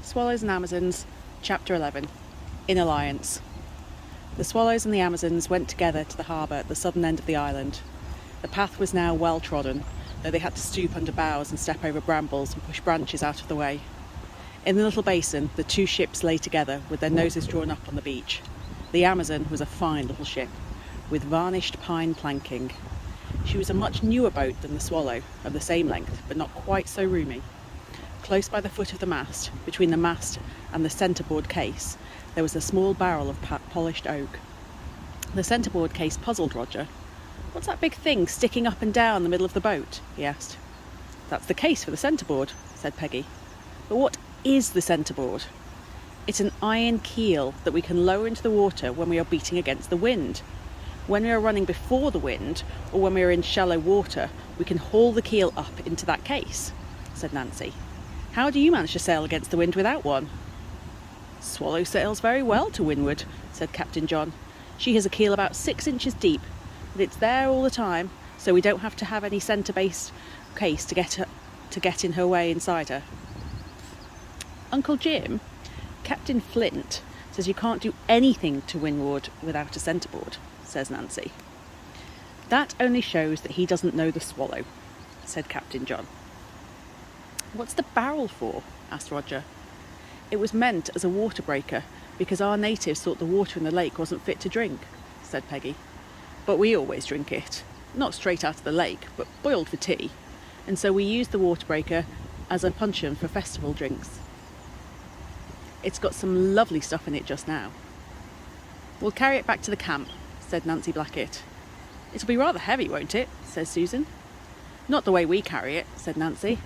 Swallows and Amazons, Chapter 11. In Alliance. The swallows and the Amazons went together to the harbour at the southern end of the island. The path was now well trodden, though they had to stoop under boughs and step over brambles and push branches out of the way. In the little basin, the two ships lay together with their noses drawn up on the beach. The Amazon was a fine little ship, with varnished pine planking. She was a much newer boat than the Swallow, of the same length, but not quite so roomy. Close by the foot of the mast, between the mast and the centreboard case, there was a small barrel of polished oak. The centreboard case puzzled Roger. "What's that big thing sticking up and down the middle of the boat?" he asked. "That's the case for the centreboard," said Peggy. "But what is the centreboard?" "It's an iron keel that we can lower into the water when we are beating against the wind. When we are running before the wind, or when we are in shallow water, we can haul the keel up into that case," said Nancy. "How do you manage to sail against the wind without one?" "Swallow sails very well to windward," said Captain John. "She has a keel about 6 inches deep, but it's there all the time, so we don't have to have any centre-based case to get in her way inside her." "Uncle Jim, Captain Flint says you can't do anything to windward without a centreboard," says Nancy. "That only shows that he doesn't know the Swallow," said Captain John. "What's the barrel for?" asked Roger. "It was meant as a water breaker because our natives thought the water in the lake wasn't fit to drink," said Peggy. "But we always drink it, not straight out of the lake, but boiled for tea, and so we use the water breaker as a puncheon for festival drinks. It's got some lovely stuff in it just now." "We'll carry it back to the camp," said Nancy Blackett. "It'll be rather heavy, won't it?" says Susan. "Not the way we carry it," said Nancy.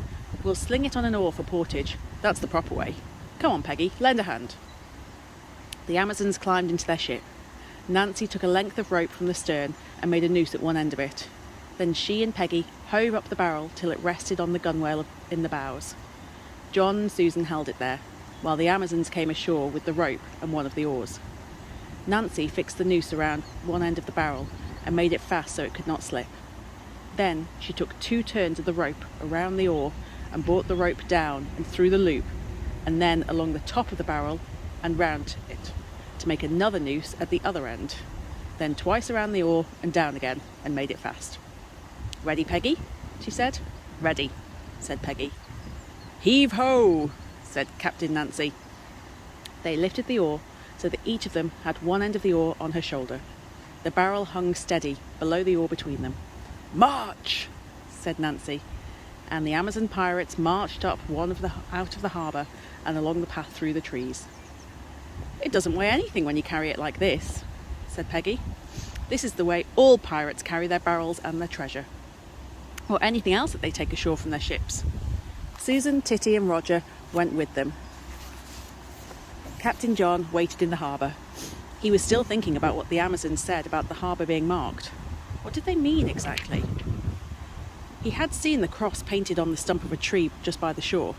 "We'll sling it on an oar for portage. That's the proper way. Come on, Peggy, lend a hand." The Amazons climbed into their ship. Nancy took a length of rope from the stern and made a noose at one end of it. Then she and Peggy hove up the barrel till it rested on the gunwale in the bows. John and Susan held it there, while the Amazons came ashore with the rope and one of the oars. Nancy fixed the noose around one end of the barrel and made it fast so it could not slip. Then she took 2 turns of the rope around the oar and brought the rope down and through the loop, and then along the top of the barrel and round it, to make another noose at the other end. Then twice around the oar and down again, and made it fast. "Ready, Peggy?" she said. "Ready," said Peggy. "Heave ho!" said Captain Nancy. They lifted the oar so that each of them had one end of the oar on her shoulder. The barrel hung steady below the oar between them. "March!" said Nancy, and the Amazon pirates marched up out of the harbour and along the path through the trees. "It doesn't weigh anything when you carry it like this," said Peggy. "This is the way all pirates carry their barrels and their treasure, or anything else that they take ashore from their ships." Susan, Titty and Roger went with them. Captain John waited in the harbour. He was still thinking about what the Amazons said about the harbour being marked. What did they mean exactly? He had seen the cross painted on the stump of a tree just by the shore.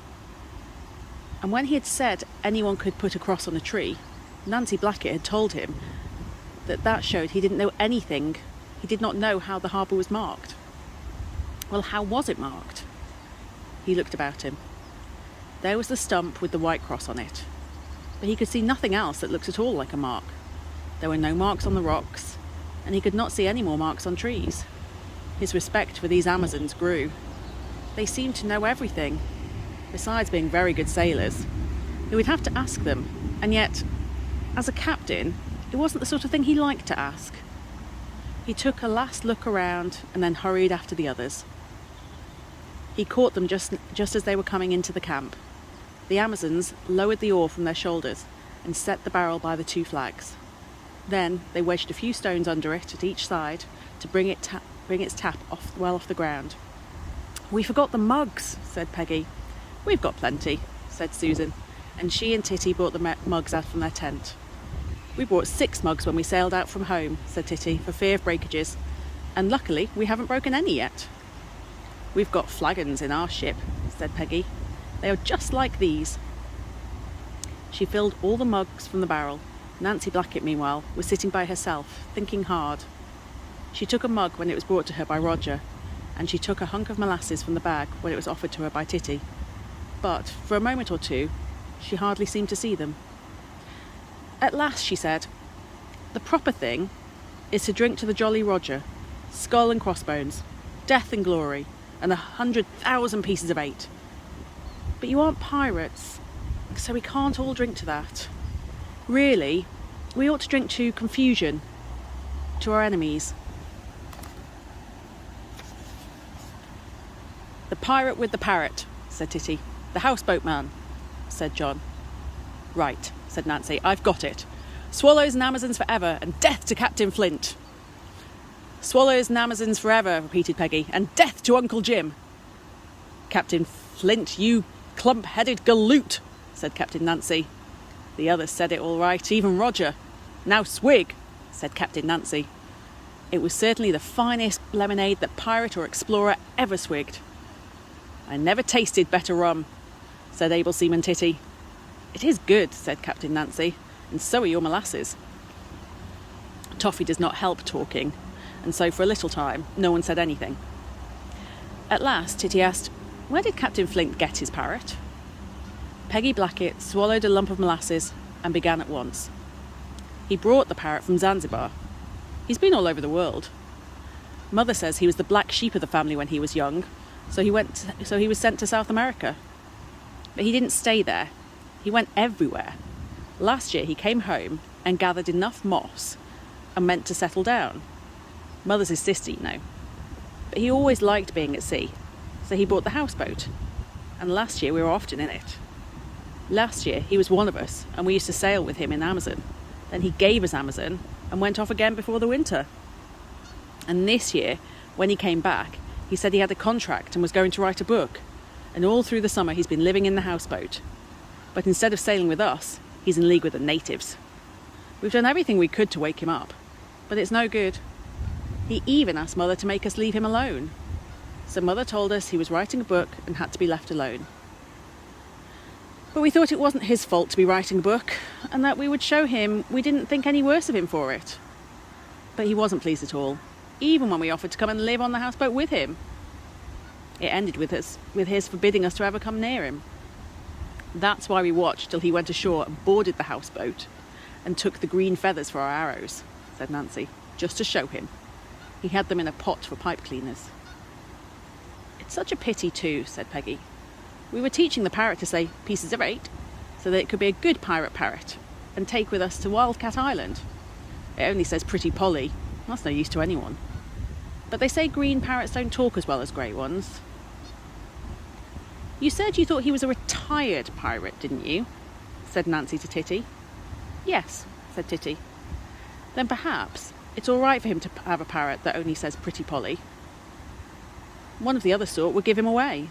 And when he had said anyone could put a cross on a tree, Nancy Blackett had told him that showed he didn't know anything. He did not know how the harbour was marked. Well, how was it marked? He looked about him. There was the stump with the white cross on it, but he could see nothing else that looked at all like a mark. There were no marks on the rocks, and he could not see any more marks on trees. His respect for these Amazons grew. They seemed to know everything, besides being very good sailors. He would have to ask them, and yet, as a captain, it wasn't the sort of thing he liked to ask. He took a last look around and then hurried after the others. He caught them just as they were coming into the camp. The Amazons lowered the oar from their shoulders and set the barrel by the 2 flags. Then they wedged a few stones under it at each side to bring its tap off the ground. "We forgot the mugs," said Peggy. "We've got plenty," said Susan, and she and Titty brought the mugs out from their tent. "We brought 6 mugs when we sailed out from home," said Titty, "for fear of breakages, and luckily we haven't broken any yet." "We've got flagons in our ship," said Peggy. "They are just like these." She filled all the mugs from the barrel. Nancy Blackett, meanwhile, was sitting by herself, thinking hard. She took a mug when it was brought to her by Roger, and she took a hunk of molasses from the bag when it was offered to her by Titty. But for a moment or two, She hardly seemed to see them. At last she said, "The proper thing is to drink to the Jolly Roger, skull and crossbones, death and glory, and 100,000 pieces of 8. But you aren't pirates, so we can't all drink to that. Really, we ought to drink to confusion, to our enemies." "The pirate with the parrot," said Titty. "The houseboat man," said John. "Right," said Nancy, "I've got it. Swallows and Amazons forever, and death to Captain Flint." "Swallows and Amazons forever," repeated Peggy, "and death to Uncle Jim." "Captain Flint, you clump-headed galoot," said Captain Nancy. The others said it all right, even Roger. "Now swig," said Captain Nancy. It was certainly the finest lemonade that pirate or explorer ever swigged. "I never tasted better rum," said Able Seaman Titty. "It is good," said Captain Nancy, "and so are your molasses." Toffee does not help talking, and so for a little time no one said anything. At last Titty asked, "Where did Captain Flint get his parrot?" Peggy Blackett swallowed a lump of molasses and began at once. "He brought the parrot from Zanzibar. He's been all over the world. Mother says he was the black sheep of the family when he was young, so he was sent to South America. But he didn't stay there. He went everywhere. Last year he came home and gathered enough moss and meant to settle down. Mother's his sister, you know. But he always liked being at sea, so he bought the houseboat. And last year we were often in it. Last year he was one of us, and we used to sail with him in Amazon. Then he gave us Amazon and went off again before the winter. And this year, when he came back, he said he had a contract and was going to write a book. And all through the summer he's been living in the houseboat. But instead of sailing with us, he's in league with the natives. We've done everything we could to wake him up, but it's no good. He even asked Mother to make us leave him alone. So Mother told us he was writing a book and had to be left alone. But we thought it wasn't his fault to be writing a book, and that we would show him we didn't think any worse of him for it. But he wasn't pleased at all, even when we offered to come and live on the houseboat with him. It ended with his forbidding us to ever come near him. That's why we watched till he went ashore and boarded the houseboat and took the green feathers for our arrows, said Nancy, just to show him. He had them in a pot for pipe cleaners. It's such a pity too, said Peggy. We were teaching the parrot to say pieces of 8 so that it could be a good pirate parrot and take with us to Wildcat Island. It only says Pretty Polly. That's no use to anyone. But they say green parrots don't talk as well as grey ones. You said you thought he was a retired pirate, didn't you? Said Nancy to Titty. Yes, said Titty. Then perhaps it's all right for him to have a parrot that only says Pretty Polly. One of the other sort would give him away.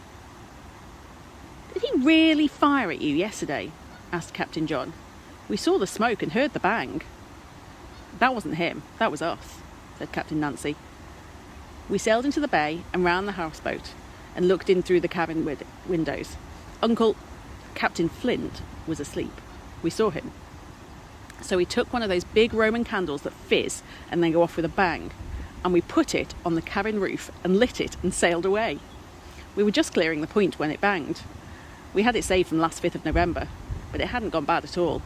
Did he really fire at you yesterday? Asked Captain John. We saw the smoke and heard the bang. That wasn't him, that was us, said Captain Nancy. We sailed into the bay and round the houseboat and looked in through the cabin windows. Captain Flint was asleep. We saw him. So we took one of those big Roman candles that fizz and then go off with a bang, and we put it on the cabin roof and lit it and sailed away. We were just clearing the point when it banged. We had it saved from last 5th of November, but it hadn't gone bad at all.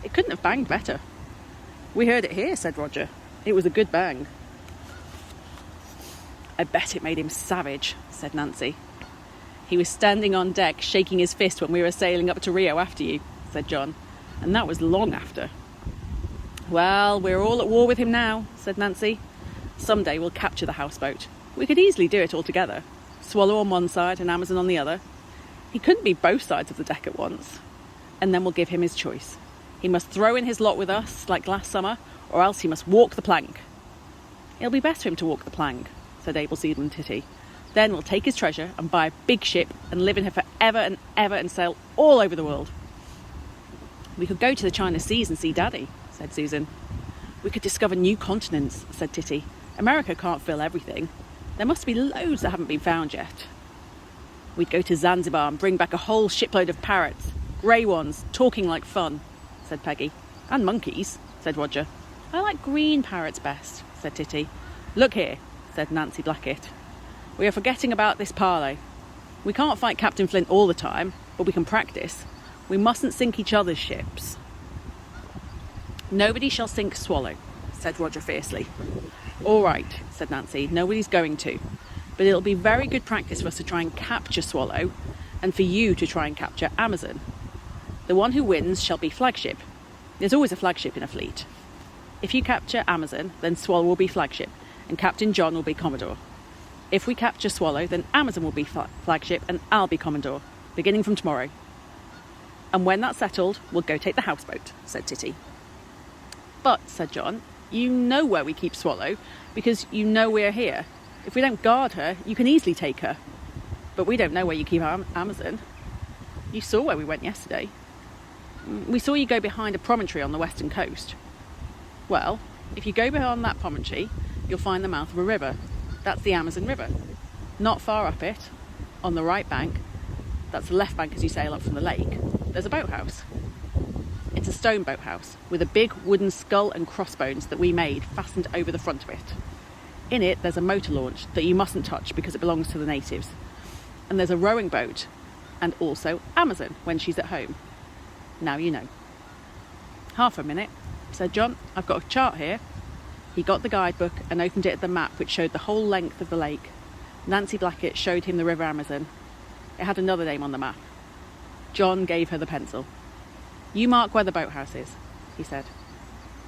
It couldn't have banged better. We heard it here, said Roger. It was a good bang. I bet it made him savage, said Nancy. He was standing on deck shaking his fist when we were sailing up to Rio after you, said John, and that was long after. Well, we're all at war with him now, said Nancy. Someday we'll capture the houseboat. We could easily do it all together. Swallow on one side and Amazon on the other. He couldn't be both sides of the deck at once. And then we'll give him his choice. He must throw in his lot with us, like last summer, or else he must walk the plank. It'll be better for him to walk the plank, said Able Seaman Titty. Then we'll take his treasure and buy a big ship and live in her for ever and ever and sail all over the world. We could go to the China Seas and see Daddy, said Susan. We could discover new continents, said Titty. America can't fill everything. There must be loads that haven't been found yet. We'd go to Zanzibar and bring back a whole shipload of parrots, grey ones, talking like fun, said Peggy. And monkeys, said Roger. I like green parrots best, said Titty. Look here, said Nancy Blackett. We are forgetting about this parley. We can't fight Captain Flint all the time, but we can practice. We mustn't sink each other's ships. Nobody shall sink Swallow, said Roger fiercely. All right, said Nancy, nobody's going to. But it'll be very good practice for us to try and capture Swallow, and for you to try and capture Amazon. The one who wins shall be flagship. There's always a flagship in a fleet. If you capture Amazon, then Swallow will be flagship, and Captain John will be Commodore. If we capture Swallow, then Amazon will be flagship, and I'll be Commodore, beginning from tomorrow. And when that's settled, we'll go take the houseboat, said Titty. But, said John, you know where we keep Swallow, because you know we're here. If we don't guard her, you can easily take her. But we don't know where you keep Amazon. You saw where we went yesterday. We saw you go behind a promontory on the western coast. Well, if you go behind that promontory, you'll find the mouth of a river. That's the Amazon River. Not far up it, on the right bank, that's the left bank as you sail up from the lake, there's a boathouse. It's a stone boathouse with a big wooden skull and crossbones that we made fastened over the front of it. In it, there's a motor launch that you mustn't touch because it belongs to the natives. And there's a rowing boat, and also Amazon when she's at home. Now you know. Half a minute, said John. I've got a chart here. He got the guidebook and opened it at the map which showed the whole length of the lake. Nancy Blackett showed him the River Amazon. It had another name on the map. John gave her the pencil. You mark where the boathouse is, he said.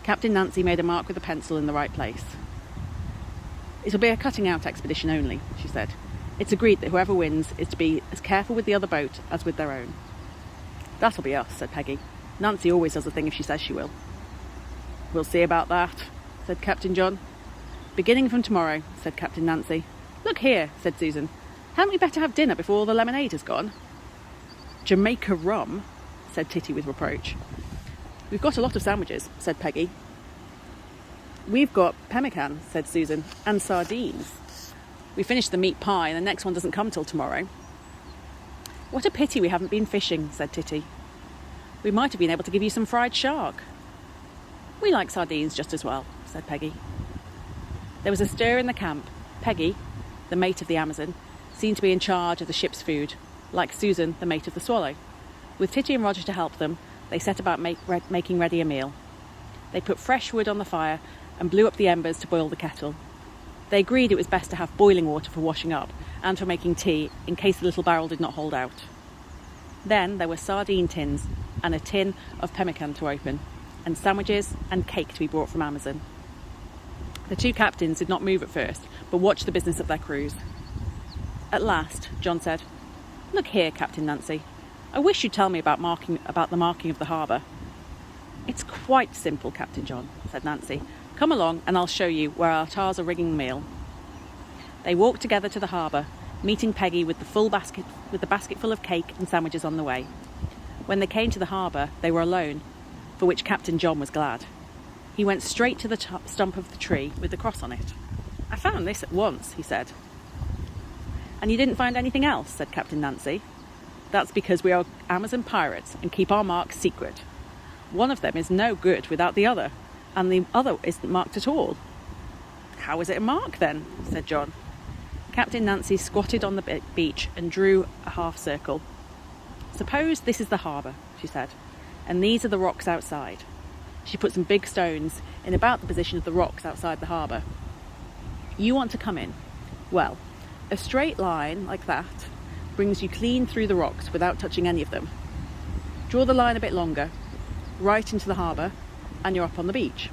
Captain Nancy made a mark with the pencil in the right place. It'll be a cutting-out expedition only, she said. It's agreed that whoever wins is to be as careful with the other boat as with their own. That'll be us, said Peggy. Nancy always does the thing if she says she will. We'll see about that, said Captain John. Beginning from tomorrow, said Captain Nancy. Look here, said Susan. Hadn't we better have dinner before all the lemonade has gone? Jamaica rum, said Titty with reproach. We've got a lot of sandwiches, said Peggy. We've got pemmican, said Susan, and sardines. We finished the meat pie and the next one doesn't come till tomorrow. What a pity we haven't been fishing, said Titty. We might have been able to give you some fried shark. We like sardines just as well, said Peggy. There was a stir in the camp. Peggy, the mate of the Amazon, seemed to be in charge of the ship's food, like Susan, the mate of the Swallow. With Titty and Roger to help them, they set about making ready a meal. They put fresh wood on the fire and blew up the embers to boil the kettle. They agreed it was best to have boiling water for washing up and for making tea in case the little barrel did not hold out. Then there were sardine tins and a tin of pemmican to open, and sandwiches and cake to be brought from Amazon. The two captains did not move at first, but watched the business of their crews. At last, John said, Look here, Captain Nancy. I wish you'd tell me about the marking of the harbour. It's quite simple, Captain John, said Nancy. Come along and I'll show you where our tars are rigging the meal. They walked together to the harbour, meeting Peggy with the basket full of cake and sandwiches on the way. When they came to the harbour, they were alone, for which Captain John was glad. He went straight to the stump of the tree with the cross on it. I found this at once, he said. And you didn't find anything else, said Captain Nancy. That's because we are Amazon pirates and keep our marks secret. One of them is no good without the other, and the other isn't marked at all. How is it a mark then? Said John. Captain Nancy squatted on the beach and drew a half circle. Suppose this is the harbour, she said, and these are the rocks outside. She put some big stones in about the position of the rocks outside the harbour. You want to come in. Well, a straight line like that brings you clean through the rocks without touching any of them. Draw the line a bit longer, right into the harbour, and you're up on the beach.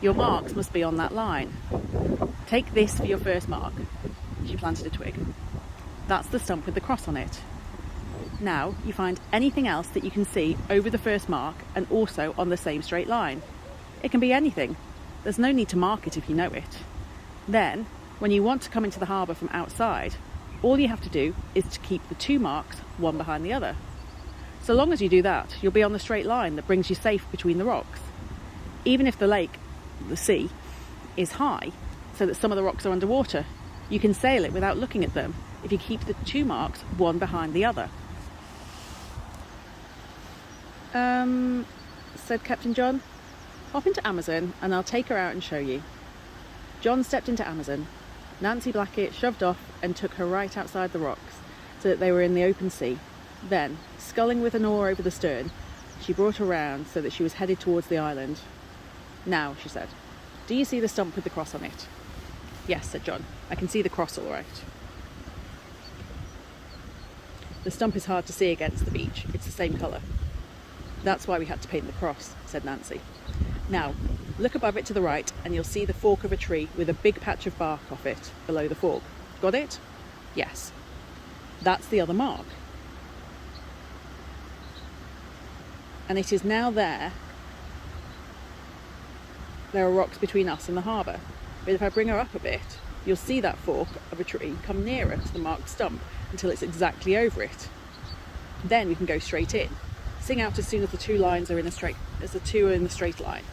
Your marks must be on that line. Take this for your first mark. She planted a twig. That's the stump with the cross on it. Now you find anything else that you can see over the first mark and also on the same straight line. It can be anything. There's no need to mark it if you know it. Then, when you want to come into the harbour from outside, all you have to do is to keep the two marks one behind the other. So long as you do that, you'll be on the straight line that brings you safe between the rocks. Even if the sea, is high, so that some of the rocks are underwater, you can sail it without looking at them if you keep the two marks one behind the other. Said Captain John. Hop into Amazon and I'll take her out and show you. John stepped into Amazon. Nancy Blackett shoved off and took her right outside the rocks, so that they were in the open sea. Then, sculling with an oar over the stern, she brought her round so that she was headed towards the island. "Now," she said, "do you see the stump with the cross on it?" "Yes," said John, "I can see the cross all right." "The stump is hard to see against the beach. It's the same colour." "That's why we had to paint the cross," said Nancy. "Now, look above it to the right and you'll see the fork of a tree with a big patch of bark off it below the fork. Got it?" "Yes." "That's the other mark. And it is now there. There are rocks between us and the harbour. But if I bring her up a bit, you'll see that fork of a tree come nearer to the marked stump until it's exactly over it. Then we can go straight in. Sing out as soon as the two are in a straight line."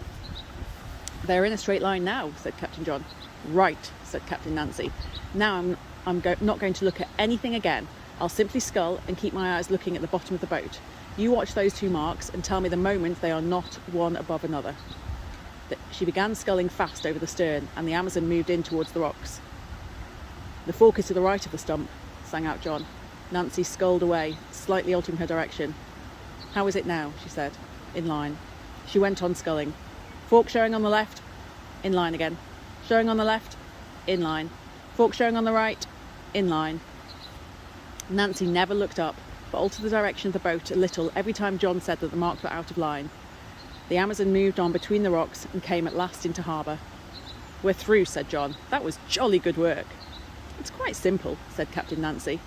"They're in a straight line now," said Captain John. "Right," said Captain Nancy. "Now I'm not going to look at anything again. I'll simply scull and keep my eyes looking at the bottom of the boat. You watch those two marks and tell me the moment they are not one above another." She began sculling fast over the stern, and the Amazon moved in towards the rocks. "The fork is to the right of the stump," sang out John. Nancy sculled away, slightly altering her direction. "How is it now?" she said. "In line." She went on sculling. "Fork showing on the left." In line again. "Showing on the left." In line. "Fork showing on the right." In line. Nancy never looked up, but altered the direction of the boat a little every time John said that the marks were out of line. The Amazon moved on between the rocks and came at last into harbour. "We're through," said John. "That was jolly good work." "It's quite simple," said Captain Nancy.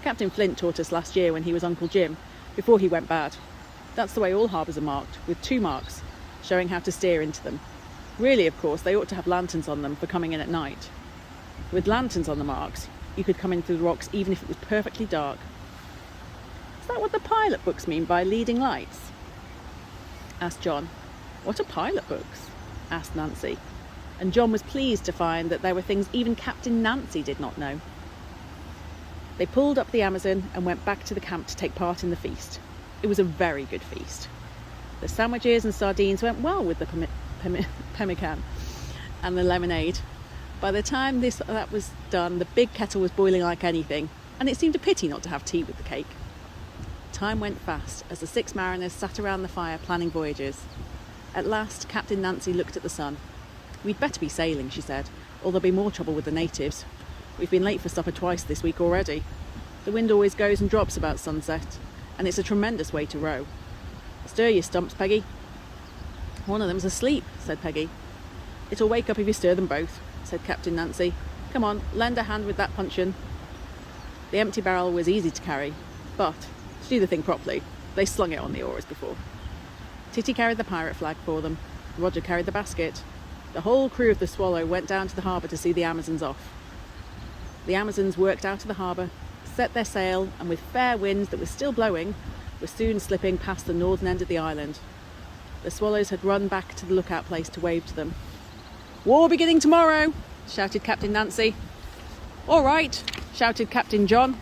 "Captain Flint taught us last year when he was Uncle Jim, before he went bad. That's the way all harbours are marked, with 2 marks, showing how to steer into them. Really, of course, they ought to have lanterns on them for coming in at night. With lanterns on the marks, you could come in through the rocks even if it was perfectly dark." "Is that what the pilot books mean by leading lights?" asked John. "What are pilot books?" asked Nancy. And John was pleased to find that there were things even Captain Nancy did not know. They pulled up the Amazon and went back to the camp to take part in the feast. It was a very good feast. The sandwiches and sardines went well with the pemmican and the lemonade. By the time that was done, the big kettle was boiling like anything, and it seemed a pity not to have tea with the cake. Time went fast as the 6 mariners sat around the fire planning voyages. At last, Captain Nancy looked at the sun. "We'd better be sailing," she said, "or there'll be more trouble with the natives. We've been late for supper twice this week already. The wind always goes and drops about sunset, and it's a tremendous way to row. Stir your stumps, Peggy." "One of them's asleep," said Peggy. "It'll wake up if you stir them both," said Captain Nancy. "Come on, lend a hand with that puncheon." The empty barrel was easy to carry, but to do the thing properly, they slung it on the oar as before. Titty carried the pirate flag for them. Roger carried the basket. The whole crew of the Swallow went down to the harbour to see the Amazons off. The Amazons worked out of the harbour, set their sail, and with fair winds that were still blowing, were soon slipping past the northern end of the island. The Swallows had run back to the lookout place to wave to them. "War beginning tomorrow," shouted Captain Nancy. "All right," shouted Captain John.